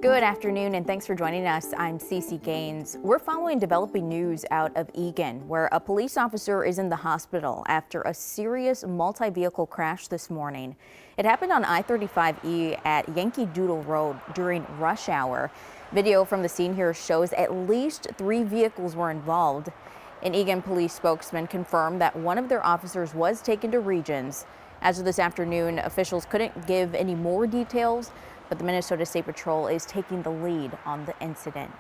Good afternoon and thanks for joining us. I'm Cece Gaines. We're following developing news out of Eagan, where a police officer is in the hospital after a serious multi-vehicle crash this morning. It happened on I-35E at Yankee Doodle Road during rush hour. Video from the scene here shows at least 3 vehicles were involved. An Eagan police spokesman confirmed that one of their officers was taken to Regions. As of this afternoon, officials couldn't give any more details, but the Minnesota State Patrol is taking the lead on the incident.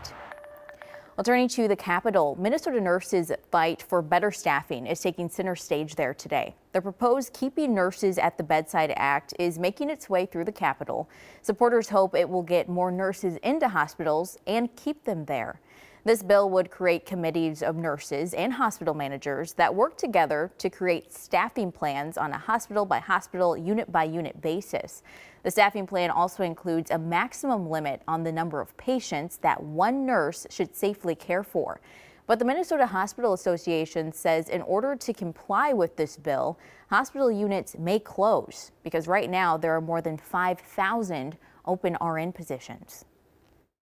Well, turning to the Capitol, Minnesota nurses' fight for better staffing is taking center stage there today. The proposed Keeping Nurses at the Bedside Act is making its way through the Capitol. Supporters hope it will get more nurses into hospitals and keep them there. This bill would create committees of nurses and hospital managers that work together to create staffing plans on a hospital by hospital, unit by unit basis. The staffing plan also includes a maximum limit on the number of patients that one nurse should safely care for. But the Minnesota Hospital Association says in order to comply with this bill, hospital units may close because right now there are more than 5,000 open RN positions.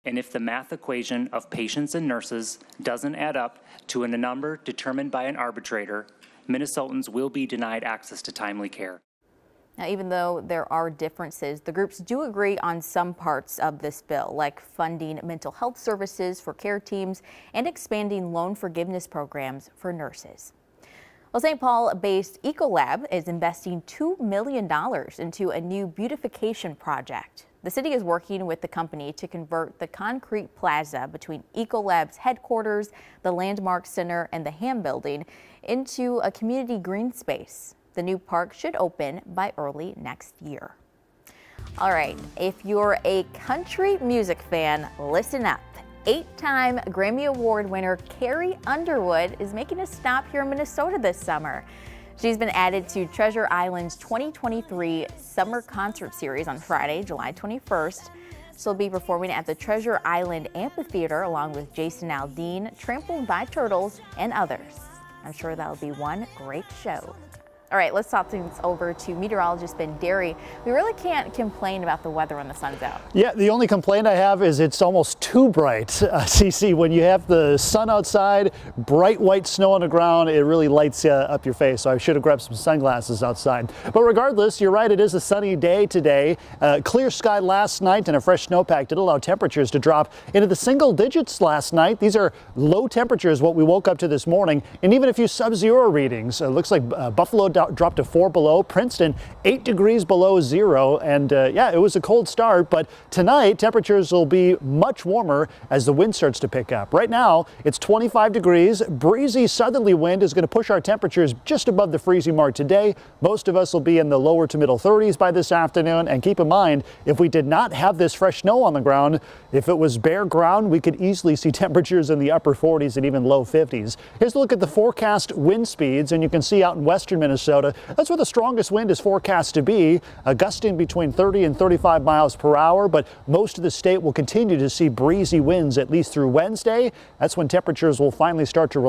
And if the math equation of patients and nurses doesn't add up to a number determined by an arbitrator, Minnesotans will be denied access to timely care. Now, even though there are differences, the groups do agree on some parts of this bill, like funding mental health services for care teams and expanding loan forgiveness programs for nurses. Well, St. Paul-based Ecolab is investing $2 million into a new beautification project. The city is working with the company to convert the concrete plaza between Ecolab's headquarters, the Landmark Center, and the Ham Building into a community green space. The new park should open by early next year. All right, if you're a country music fan, listen up. 8-time Grammy Award winner Carrie Underwood is making a stop here in Minnesota this summer. She's been added to Treasure Island's 2023 Summer Concert Series on Friday, July 21st. She'll be performing at the Treasure Island Amphitheater along with Jason Aldean, Trampled by Turtles, and others. I'm sure that'll be one great show. All right, let's talk things over to meteorologist Ben Derry. We really can't complain about the weather when the sun's out. Yeah, the only complaint I have is it's almost too bright, Cece. When you have the sun outside, bright white snow on the ground, it really lights up your face. So I should have grabbed some sunglasses outside. But regardless, you're right, it is a sunny day today. Clear sky last night and a fresh snowpack did allow temperatures to drop into the single digits last night. These are low temperatures, what we woke up to this morning, and even a few sub-zero readings. It looks like Buffalo dropped to 4 below, Princeton 8 degrees below zero, and yeah, it was a cold start, but tonight temperatures will be much warmer as the wind starts to pick up. Right now it's 25 degrees. Breezy southerly wind is going to push our temperatures just above the freezing mark today. Most of us will be in the lower to middle 30s by this afternoon, and keep in mind, if we did not have this fresh snow on the ground, if it was bare ground, we could easily see temperatures in the upper 40s and even low 50s. Here's a look at the forecast wind speeds, and you can see out in western Minnesota, that's where the strongest wind is forecast to be, gusting between 30 and 35 miles per hour, but most of the state will continue to see breezy winds at least through Wednesday. That's when temperatures will finally start to,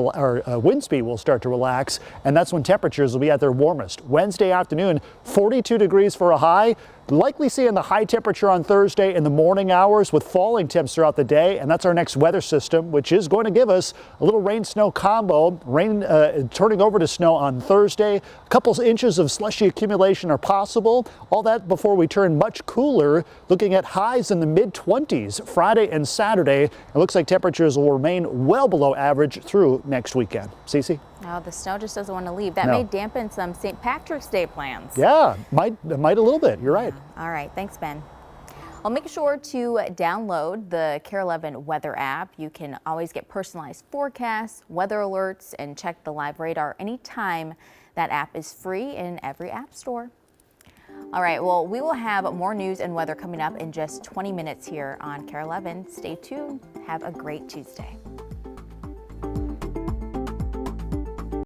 wind speed will start to relax, and that's when temperatures will be at their warmest. Wednesday afternoon, 42 degrees for a high. Likely seeing the high temperature on Thursday in the morning hours with falling temps throughout the day, and that's our next weather system, which is going to give us a little rain-snow combo. Rain turning over to snow on Thursday. A couple inches of slushy accumulation are possible. All that before we turn much cooler, looking at highs in the mid-20s Friday and Saturday. It looks like temperatures will remain well below average through next weekend. Cece? Oh, the snow just doesn't want to leave. That No. may dampen some St. Patrick's Day plans. Yeah, might a little bit. You're right. All right, thanks, Ben. Well, make sure to download the KARE 11 weather app. You can always get personalized forecasts, weather alerts, and check the live radar anytime. That app is free in every app store. All right, well, we will have more news and weather coming up in just 20 minutes here on KARE 11. Stay tuned. Have a great Tuesday.